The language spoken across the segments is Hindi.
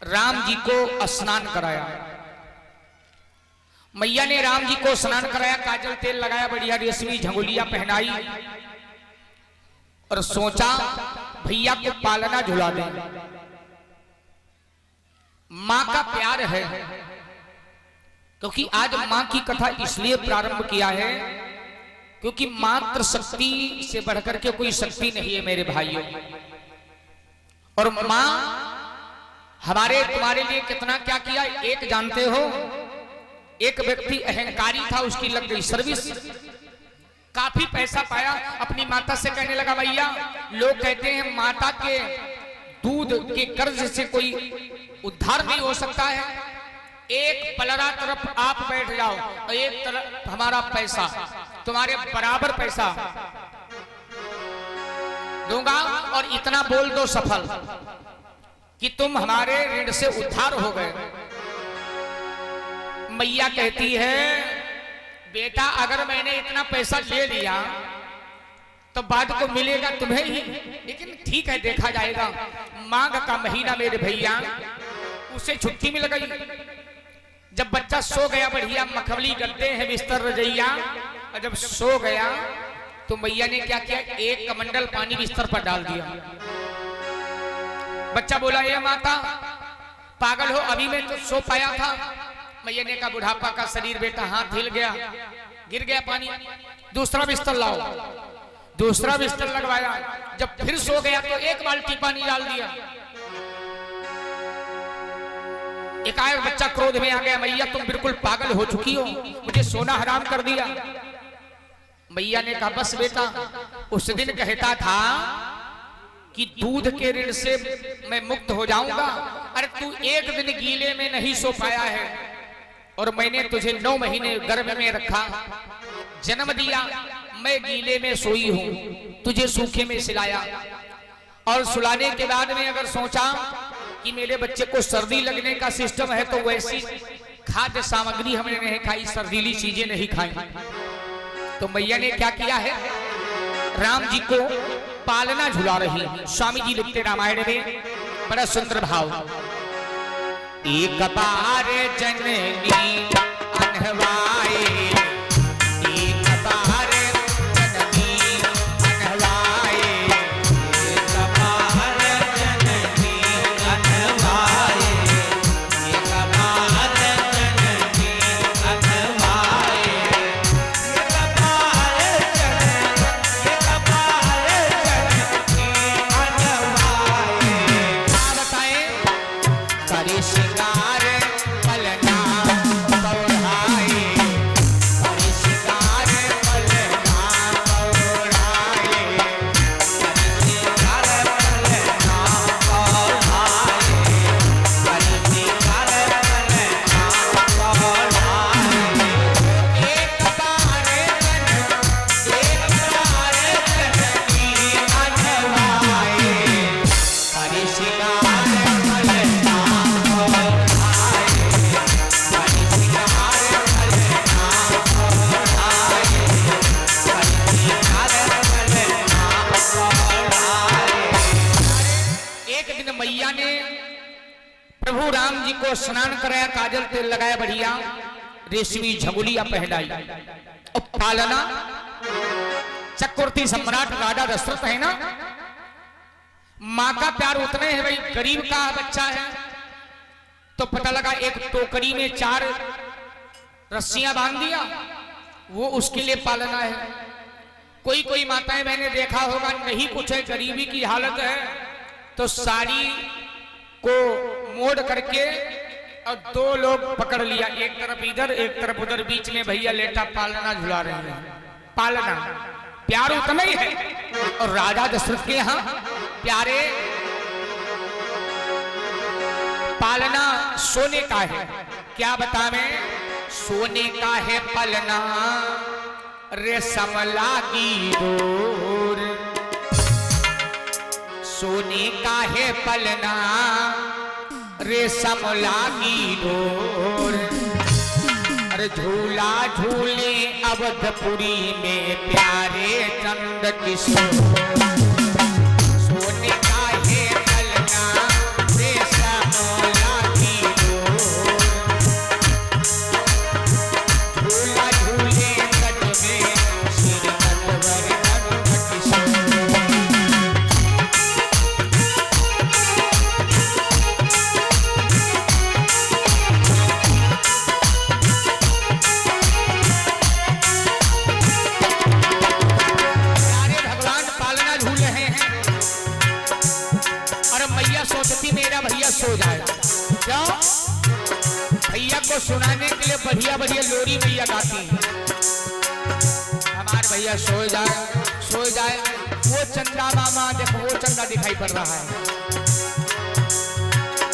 राम जी को स्नान कराया। मैया ने राम जी को स्नान कराया, काजल तेल लगाया, बढ़िया रेशमी झंगोलिया पहनाई और सोचा भैया को पालना झुला दें। मां का प्यार है, क्योंकि आज मां की कथा इसलिए प्रारंभ किया है क्योंकि मात्र शक्ति से बढ़कर के कोई शक्ति नहीं है मेरे भाइयों। और मां हमारे तुम्हारे लिए कितना क्या किया एक जानते हो। एक व्यक्ति अहंकारी था, उसकी लग गई सर्विस, काफी पैसा पाया, अपनी माता से कहने लगा भैया लोग कहते हैं माता के दूध के कर्ज से कोई उद्धार नहीं हो सकता है, एक पलरा तरफ आप बैठ जाओ और एक तरफ हमारा पैसा, तुम्हारे बराबर पैसा दूंगा और इतना बोल दो सफल कि तुम हमारे ऋण से उद्धार हो गए। मैया कहती है बेटा अगर मैंने इतना पैसा ले लिया तो बाद को मिलेगा तुम्हें ही, लेकिन ठीक है देखा जाएगा। माघ का महीना मेरे भैया, उसे छुट्टी मिल गई। जब बच्चा सो गया बढ़िया मखमली गद्दे हैं बिस्तर रजैया, और जब सो गया तो मैया ने क्या किया, एक कमंडल पानी बिस्तर पर डाल दिया। बच्चा बोला ये माता पागल हो, अभी मैं तो सो पाया था। मैया ने कहा बुढ़ापा का शरीर बेटा, हाथ हिल गया, गिर गया पानी, दूसरा बिस्तर लाओ। दूसरा बिस्तर लगवाया, जब फिर सो गया तो एक बाल्टी पानी डाल दिया। एकाएक बच्चा क्रोध में आ गया, मैया तुम बिल्कुल पागल हो चुकी हो, मुझे सोना हराम कर दिया। मैया ने कहा बस बेटा, उस दिन कहता था कि दूध के ऋण से मैं मुक्त हो जाऊंगा, अरे तू एक दिन गीले में नहीं सो पाया है और मैंने तुझे 9 महीने गर्भ में रखा, जन्म दिया, मैं गीले में सोई हूं, तुझे सूखे में सिलाया। और सुलाने के बाद में अगर सोचा कि मेरे बच्चे को सर्दी लगने का सिस्टम है तो वैसी खाद्य सामग्री हमने नहीं खाई, सर्दीली चीजें नहीं खाई। तो मैया ने क्या किया है, राम जी को पालना झुला रही। स्वामी जी लिखते रामायण में बड़ा सुंदर भाव, एक बार जननी अनहवाए, एक बार जननी अनहवाए, एक बार जननी अनहवाए, एक बार जननी अनहवाए, एक बार जननी अनहवाए। क्या बताएं, करे श्रृंगार पलना पौराए, करे श्रृंगार पलना पौराए, करे श्रृंगार पलना पौराए, करे श्रृंगार पलना पौराए। एक बार जननी अनहवाए, करे श्रृंगार मैया ने प्रभु राम जी को स्नान कराया, काजल तेल लगाया, बढ़िया रेशमी झंगोलिया पहनाई और पालना। चक्रवर्ती सम्राट राजा दशरथ है ना, मां का प्यार उतना है भाई, गरीब का बच्चा है तो पता लगा एक टोकरी में 4 रस्सियां बांध दिया, वो उसके लिए पालना है। कोई कोई माताएं मैंने देखा होगा नहीं कुछ है, गरीबी की हालत है तो साड़ी को मोड़ करके और 2 लोग पकड़ लिया, एक तरफ इधर एक तरफ उधर, बीच में भैया लेटा पालना झुला रहे हैं। पालना प्यार उतना ही है। और राजा दशरथ के यहां प्यारे पालना सोने का है। क्या बतावें, सोने का है पलना रेशम लागी डोर, सोने का है पलना रेशम लागी डोर। अरे झूला झूले अवधपुरी में प्यारे चंद किशोर, सोने का है पलना रेशम लागी कि मेरा भैया सो जाए। क्यों? भैया को सुनाने के लिए बढ़िया बढ़िया लोरी भैया गाती है। हमारे भैया सो जाए। वो चंदा मामा देखो, वो चंदा दिखाई पड़ रहा है।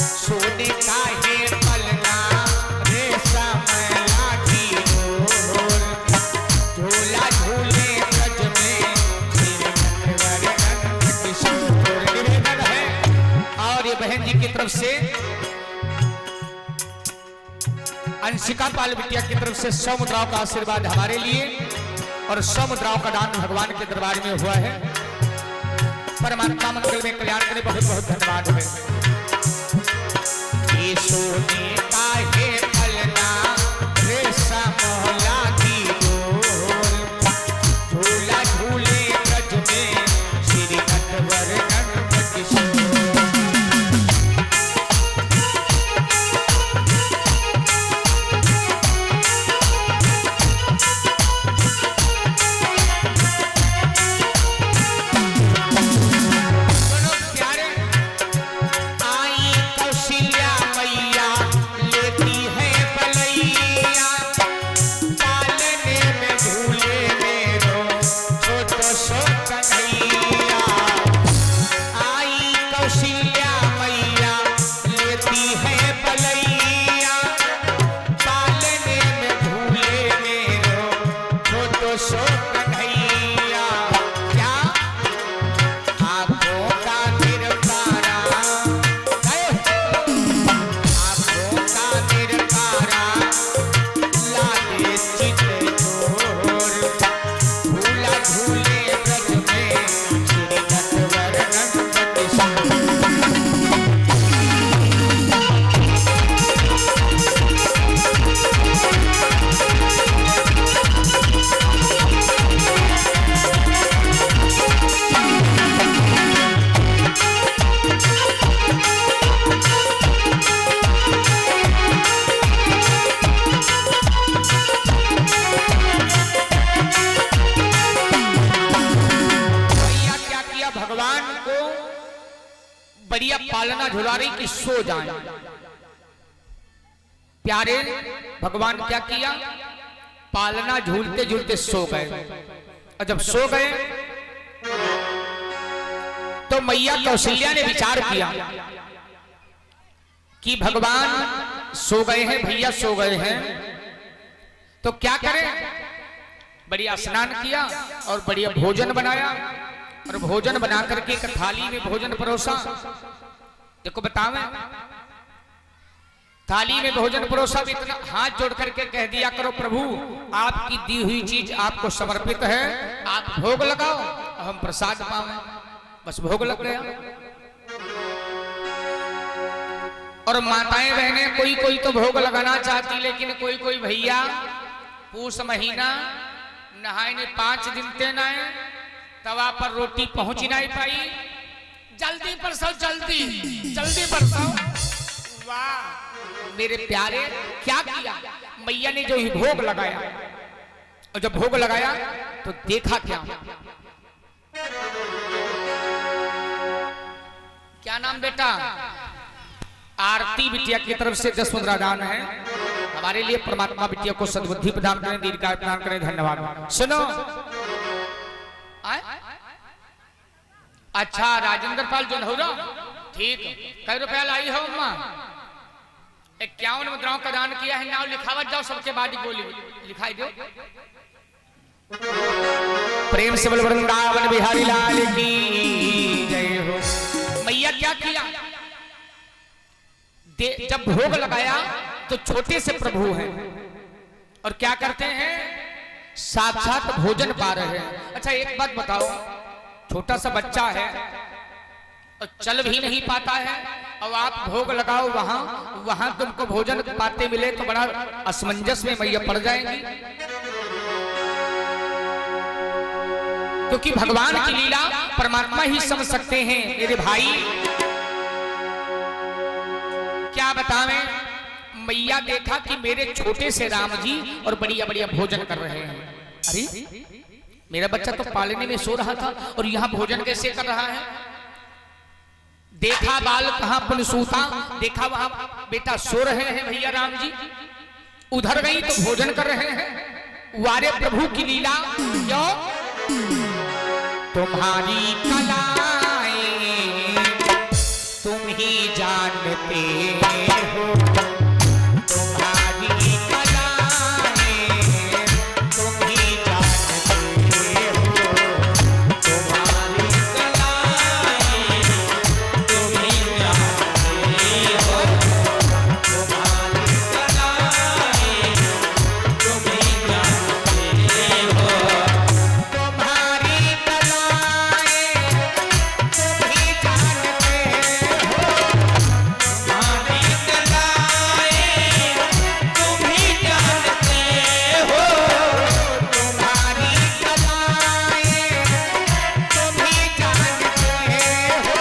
सोने का है पलना रेशम लाठी डोर, झूला झूले ब्रज में निवेदन है। और ये बहन जी की तरफ से अंशिका पाल बिटिया की तरफ से 100 मुद्राओं का आशीर्वाद हमारे लिए और 100 मुद्राओं का दान भगवान के दरबार में हुआ है। परमात्मा मंगल में कल्याण करे, बहुत बहुत धन्यवाद है। ये सोने का है पलना रेशम लाठी डोर, झूला झूले ब्रज में श्री नटवर नंद किशोर। बढ़िया पालना झुला रही कि सो जाए। प्यारे भगवान क्या किया, पालना झूलते झूलते सो गए। और जब सो गए तो मैया कौशल्या ने विचार किया कि भगवान सो गए हैं, भैया सो गए हैं, तो क्या करें। बढ़िया स्नान किया और बढ़िया भोजन बनाया और भोजन बना करके एक थाली में भोजन परोसा। देखो बतावे, थाली में भोजन परोसा, इतना हाथ जोड़ करके कह दिया करो प्रभु आपकी दी हुई चीज आपको समर्पित है, आप भोग लगाओ हम प्रसाद पावे। बस भोग लग गया। और माताएं बहनें कोई कोई तो भोग लगाना चाहती, लेकिन कोई कोई भैया पूस महीना नहाए ने 5 दिन तेना है, तवा पर रोटी पहुंच नहीं पाई। जल्दी परसो, जल्दी परसो। वाह मेरे प्यारे, क्या किया मैया ने, जो ही भोग लगाया। और जब भोग लगाया तो देखा क्या नाम बेटा, आरती बिटिया की तरफ से 10 मुद्रा दान है हमारे लिए। परमात्मा बिटिया को सद्बुद्धि प्रदान करें, दीर्घायु प्रदान करें। धन्यवाद। सुनो, अच्छा राजेंद्र पाल जोनहौरा, ठीक, कई रुपया लाई हो अम्मा? 51 मुद्राओं का दान किया है। नाम लिखावत जाओ, सबके बाद बोली लिखाई दो। प्रेम से बोल वृंदावन बिहारी लाल की जय हो। मैया क्या किया, जब भोग लगाया तो छोटे से प्रभु हैं और क्या करते हैं, साक्षात भोजन पा रहे हैं। अच्छा एक बात बताओ, छोटा सा बच्चा है और चल भी नहीं पाता है, और आप भोग लगाओ वहां तुमको भोजन पाते मिले तो बड़ा असमंजस में मैया पड़ जाएंगी। क्योंकि भगवान की लीला परमात्मा ही समझ सकते हैं मेरे भाई। क्या बतावें, मैया देखा कि मेरे छोटे से राम जी और बढ़िया बढ़िया भोजन कर रहे हैं। अरे मेरा बच्चा तो पालने में सो रहा था और यहाँ भोजन कैसे कर रहा है। देखा बाल कहां पुन सूता, देखा वहां बेटा सो रहे हैं भैया राम जी, उधर गई तो भोजन कर रहे हैं। वारे प्रभु की लीला, क्यों तुम्हारी कलाएं तुम ही जानते हो, तुम्हारी कलाएं तुम ही जानते हो, तुम्हारी कलाएं तुम ही जानते हो, तुम्हारी कलाएं तुम ही जानते हो, तुम्हारी कलाएं तुम ही जानते हो, तुम्हारी कलाएं तुम ही जानते हो, तुम्हारी कलाएं तुम ही जानते हो,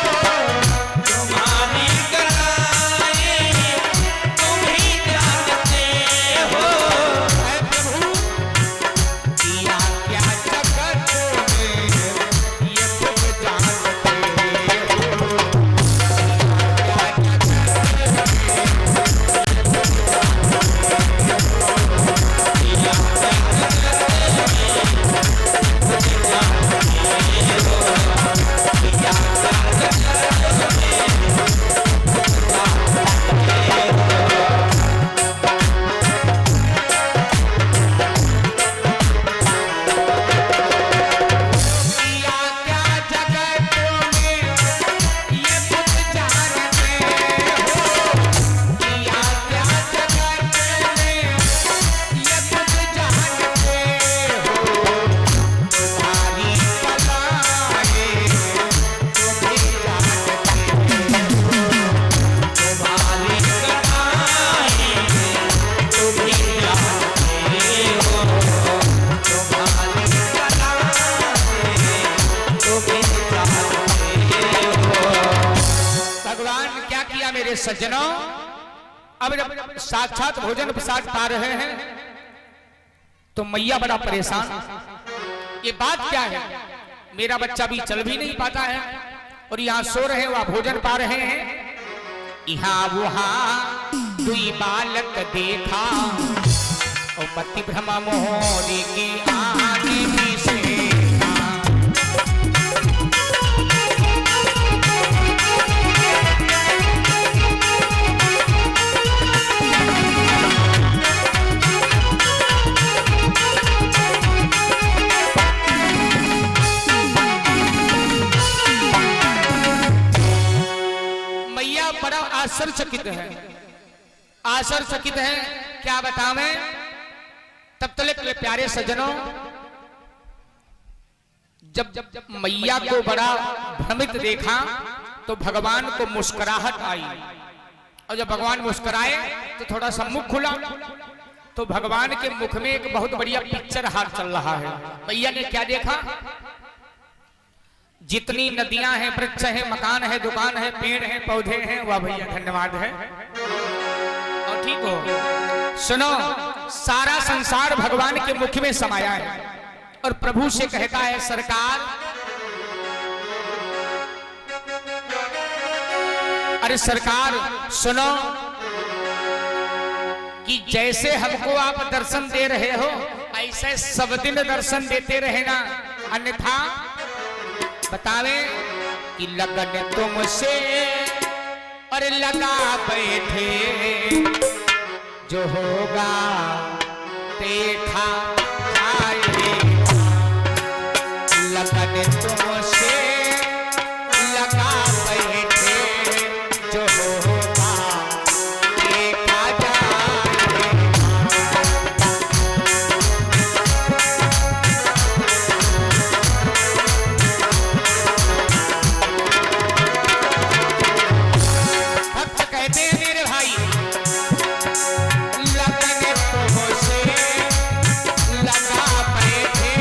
तुम्हारी कलाएं तुम ही जानते हो। ऐ प्रभु किया क्या जगत में ये तुम जानते हो, क्या जगत किया क्या जगत में ये तुम जानते हो, किया क्या जगत में ये तुम जानते हो, तुम्हारी कलाएं तुम ही जानते हो, तुम्हारी कलाएं तुम ही जानते हो, तुम्हारी भगवान क्या किया मेरे सज्जनों, अब जब साक्षात भोजन प्रसाद पा रहे हैं तो मैया बड़ा परेशान, ये बात क्या है, मेरा बच्चा भी चल भी नहीं पाता है और यहाँ सो रहे वहाँ भोजन पा रहे हैं। यहाँ वहाँ दुई बालक देखा और मति भ्रम मोहरी की आगे से मैया बड़ा आश्चर्यचकित है, आश्चर्यचकित है, क्या बतावें। तब तक के प्यारे सज्जनों, जब मैया को बड़ा भ्रमित देखा तो भगवान को मुस्कुराहट आई, और जब भगवान मुस्कुराए तो थोड़ा सा मुख खुला तो भगवान के मुख में एक बहुत बढ़िया पिक्चर हार चल रहा है। मैया ने क्या देखा, जितनी नदियां हैं, वृक्ष हैं, मकान है, दुकान है, पेड़ हैं, पौधे हैं, वाह भैया धन्यवाद है। और ठीक हो, सुनो, सारा संसार भगवान के मुख में समाया है और प्रभु से कहता है, सरकार अरे सरकार सुनो कि जैसे हमको आप दर्शन दे रहे हो ऐसे सब दिन दर्शन देते रहना, अन्यथा बतावे कि लगन तुमसे और लगा बैठे, जो होगा देखा जाएगा, लगन तुमसे लगा बैठे, जो होगा देखा जाएगा। भक्त कहते हैं मेरे भाई, लगन तुमसे लगा बैठे,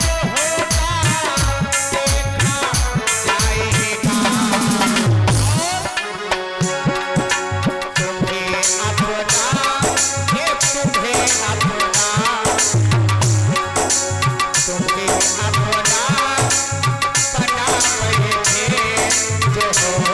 जो होगा देखा जाएगा। तुम्हें अपना, ये तुम्हें अपना, तुम्हें अपना बना बैठे, जो होगा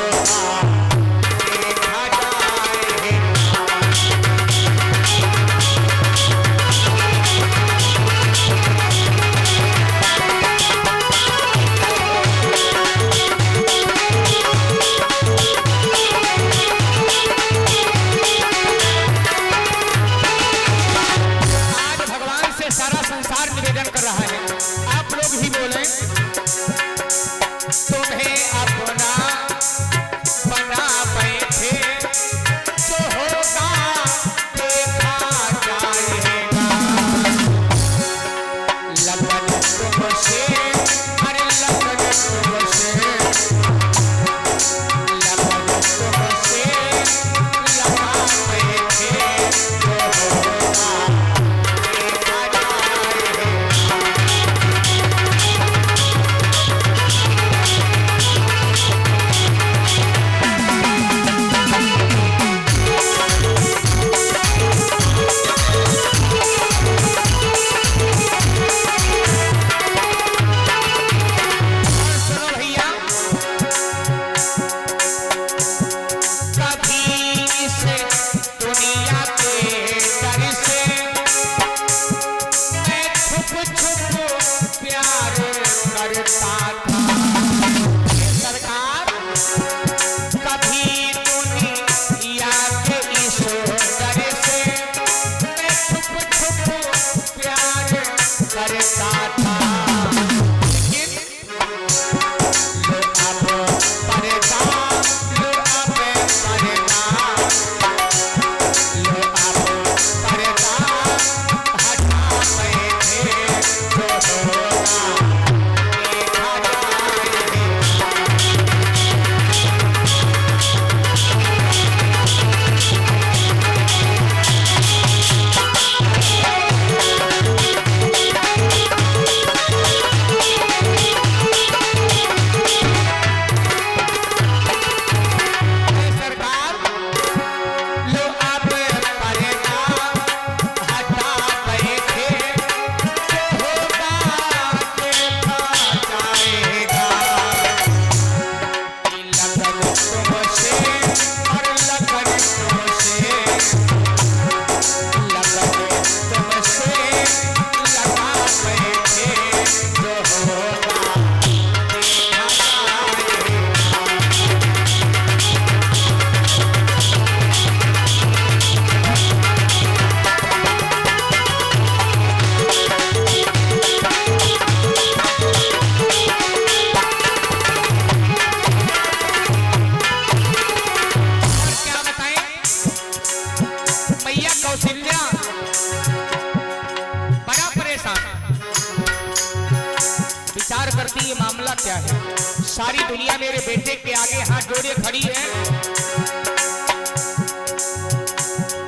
सारी दुनिया मेरे बेटे के आगे हाथ जोड़े खड़ी है।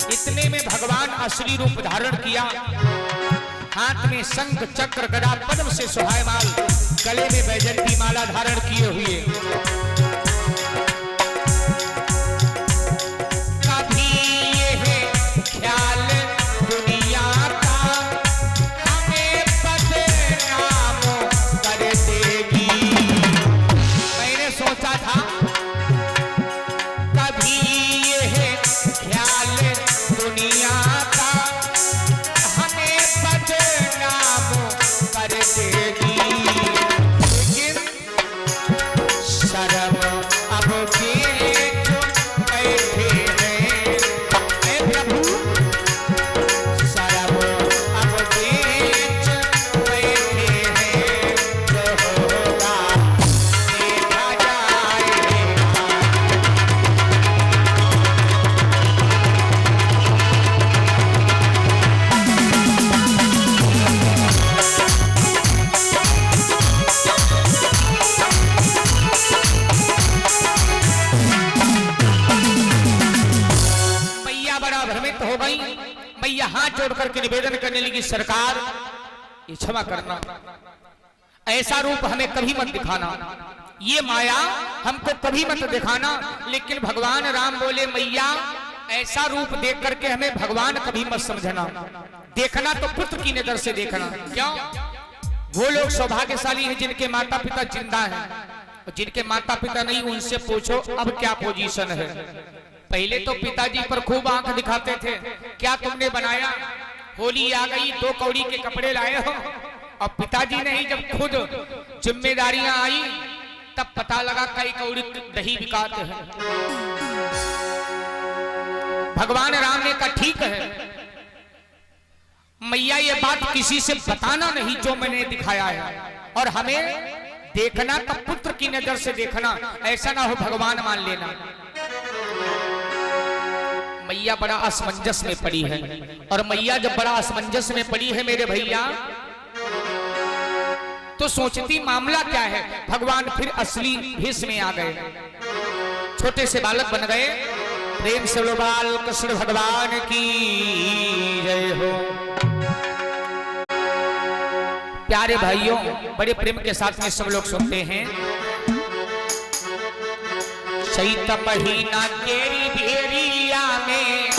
इतने में भगवान असली रूप धारण किया, हाथ में शंख चक्र गदा पद्म से सुहायमाल, गले में वैजयंती माला धारण किए हुए। कभी ये ख्याल दुनिया का हमें बदनाम कर देगी। मैंने सोचा था कभी ये ख्याल दुनिया का हमें बदनाम कर देगी, लेकिन शर्म अब के जो बैठे हैं, ऐ प्रभु शर्म अब के जो बैठे हैं, जो होगा देखा जाएगा। मैया बड़ा भ्रमित हो गई। मैया हाथ जोड़ करके निवेदन करने लगी, सरकार ये क्षमा करना, ऐसा रूप हमें कभी मत दिखाना, ये माया हमको कभी मत दिखाना। लेकिन भगवान राम बोले, मैया ऐसा रूप देख करके हमें भगवान कभी मत समझना, देखना तो पुत्र की नजर से देखना। क्यों? वो लोग सौभाग्यशाली हैं जिनके माता पिता जिंदा हैं, और जिनके माता पिता नहीं उनसे पूछो अब क्या पोजीशन है। पहले तो पिताजी पर खूब आंख दिखाते थे, क्या तुमने बनाया, होली आ गई 2 कौड़ी के कपड़े लाए हो। और पिताजी ने ही जब खुद जिम्मेदारियां आई तब पता लगा कई कौड़ी दही बिकाते हैं। भगवान राम ने कहा ठीक है मैया, ये बात किसी से बताना नहीं जो मैंने दिखाया है, और हमें देखना तो पुत्र की नजर से देखना, ऐसा ना हो भगवान मान लेना। मैया बड़ा असमंजस में पड़ी है, और मैया जब बड़ा असमंजस में पड़ी है मेरे भैया, तो सोचती मामला क्या है। भगवान फिर असली भेष में आ गए, छोटे से बालक बन गए। प्रेम से लो बाल कृष्ण भगवान की जय हो। प्यारे भाइयों, बड़े प्रेम के साथ में सब लोग सुनते हैं। चैत महीना केरी भेरिया में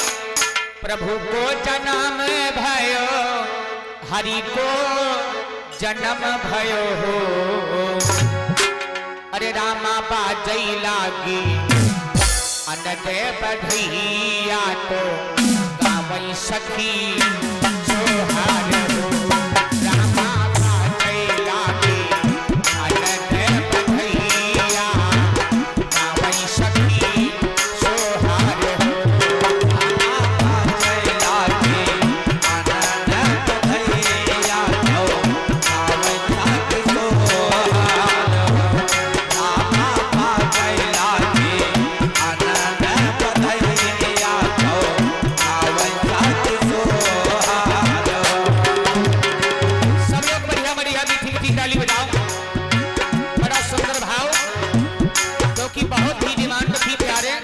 प्रभु को जन्म भयो, हरि को जन्म भयो हो। अरे रामा बाजई लागी अनदे बधैया तो गावई सखी जोहार हो। रामा बाजई लागी अनदे बधैया गावई सखी जोहार हो। रामा बाजई लागी अनदे बधैया तो गावई सखी जोहार हो। रामा बाजई लागी अनदे बधैया तो गावई सखी जोहार हो। सब लोग बढ़िया बढ़िया मीठी मीठी ताली बजाओ। बड़ा सुंदर भाव, क्योंकि बहुत ही डिमांड थी प्यारे,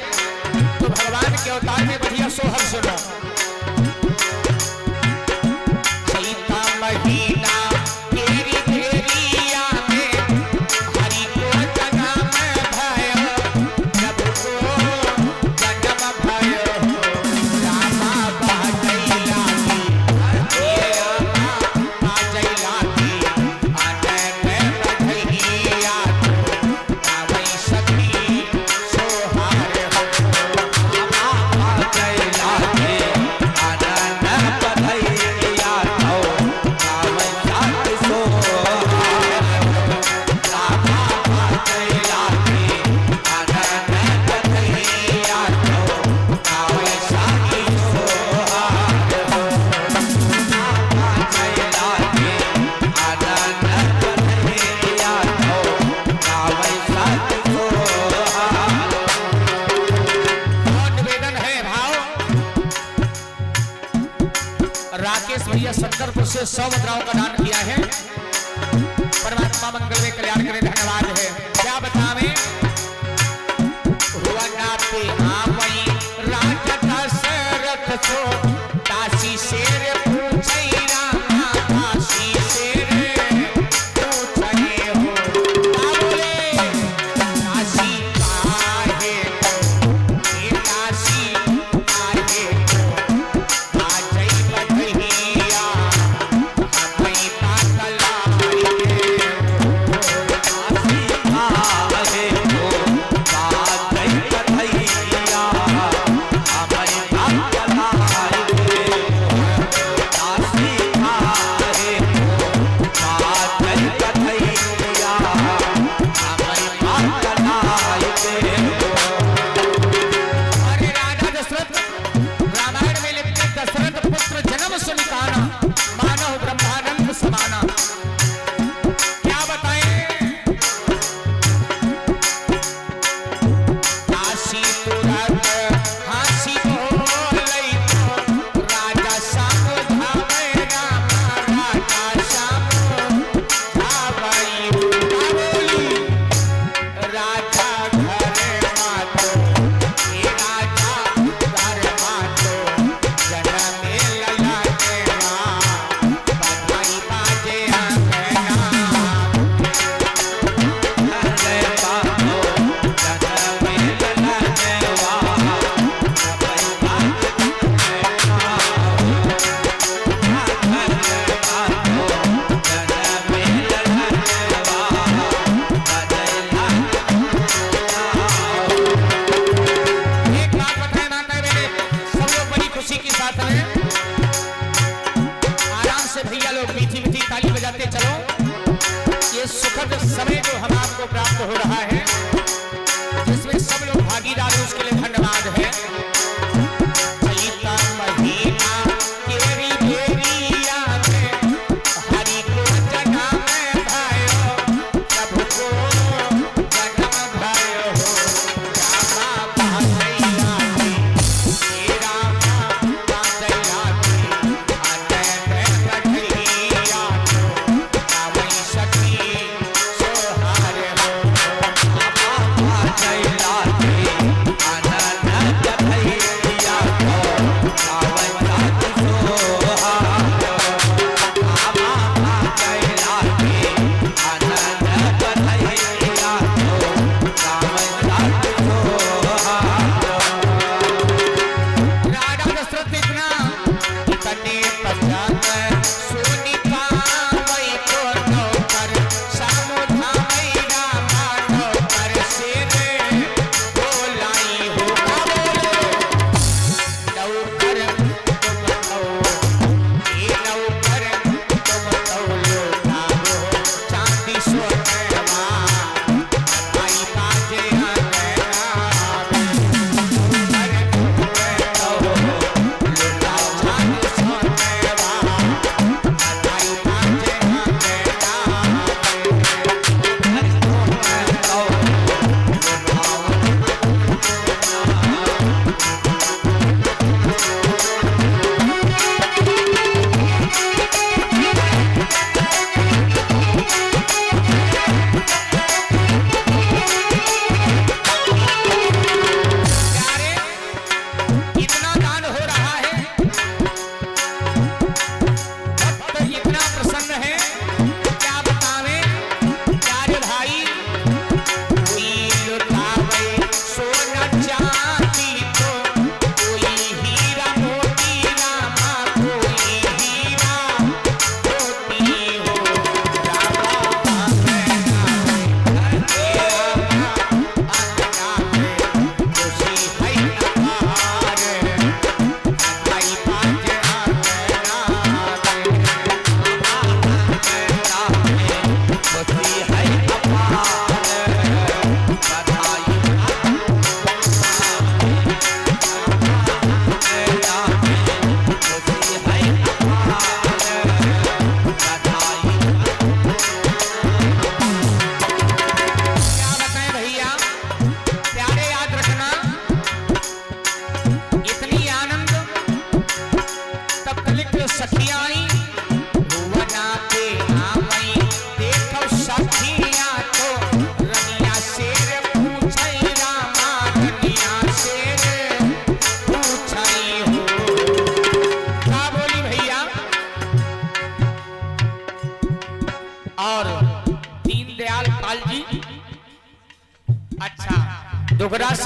तो भगवान के अवतार में बढ़िया सोहर सुनो। चैता महीना केरी भेरिया में हरि को जन्म भयो, प्रभु को जन्म भयो हो। रामा बाजई लागी हे रामा बाजई लागी अनदे बधैया तो गावई सखी सोहार हो। रामा बाजई लागी अनदे बधैया तो गावई सखी सोहार हो। रामा बाजई लागी अनदे बधैया तो गावई सखी सोहार हो। रामा बाजई लागी अनदे बधैया तो गावई सखी सोहार हो। बहुत निवेदन है भाव। राकेश भैया 70 से 100 मुद्राओं का दान किया है। परमात्मा मंगल में कल्याण करे, धन्यवाद है। क्या बताएं सो दासी से रे पूछै रामा दासी से रे पूछै हो बाबूले दासी काहे को ये दासी काहे को आ जाई बधैया हमै पातलाई के दासी काहे को बात नहीं कथैया हमारे बाप चलाई रे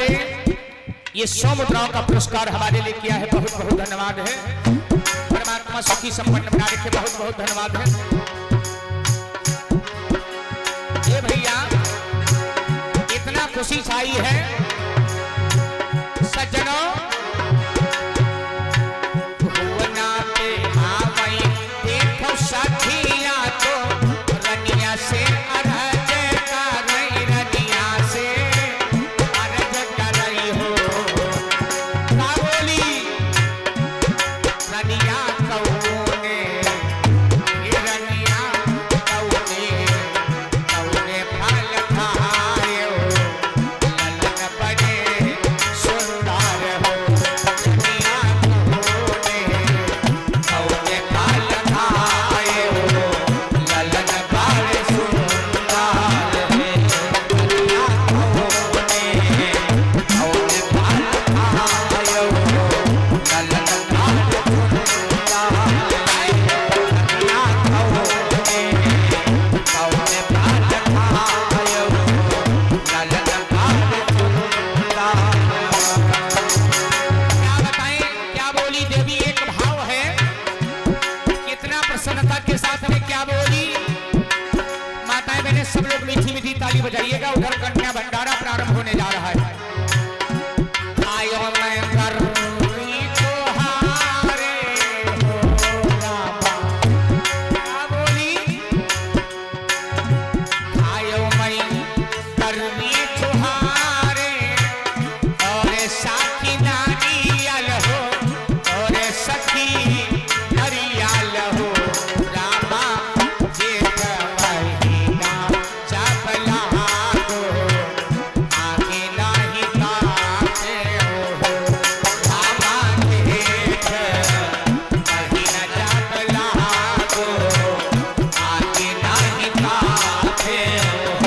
से ये 100 मुद्राओं का पुरस्कार हमारे लिए किया है। बहुत बहुत धन्यवाद है। परमात्मा सुखी संपन्न बना रखे। बहुत बहुत धन्यवाद है। ये भैया इतना खुशी छाई है सज्जनों, भुवना पे आवई देखो सखिया तो रनिया से अरज कर रनिया से अरज कर रही हो। का बोली रनिया कौने ये रनिया कौने कौने फल खायो ललन बड़े सुंदर हो। रनिया कौने कौने फल खायो ललन बड़े सुंदर है। रनिया कौने कौने फल खायो ललन बड़े सुंदर है। रनिया कौने कौने फल खायो ललन बड़े सुंदर है। क्या बताएं, क्या बोली देवी। एक भाव है, कितना प्रसन्नता के साथ में क्या बोली। माताएं बहनें सब लोग मीठी मीठी ताली बजाइएगा। उधर कन्या भंडारा प्रारंभ होने जा रहा है। आयो मैं गर्वी तोहारे हो रामा। क्या बोली। आयो मैं गर्वी तोहारे और साथी नारियल हो और सखी नरियल हो। रामा जेठ महीना चपला को आगे नहीं ताके हो। रामा जेठ महीना चपला को आगे नहीं ताके हो।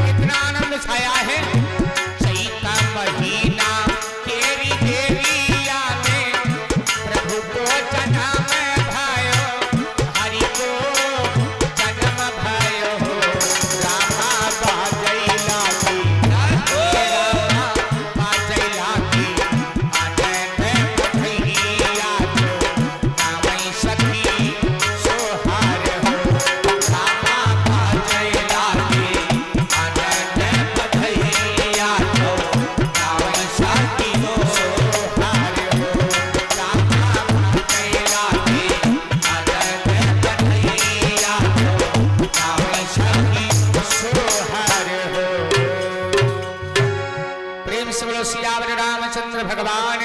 कितना आनंद छाया है। चैत महीना केरी देविया में प्रभु को जन्म भयो हरि को जन्म भयो हो। रामा बाजैला की रामा बाजैला की आनंद बधैया तो गावै सखी सोहार हो। रामा बाजैला की आनंद बधैया तो गावै सखी सोहार हो। रामा बाजैला की आनंद बधैया तो गावै सखी सोहार हो। प्रेम से बोलो सियावर रामचंद्र भगवान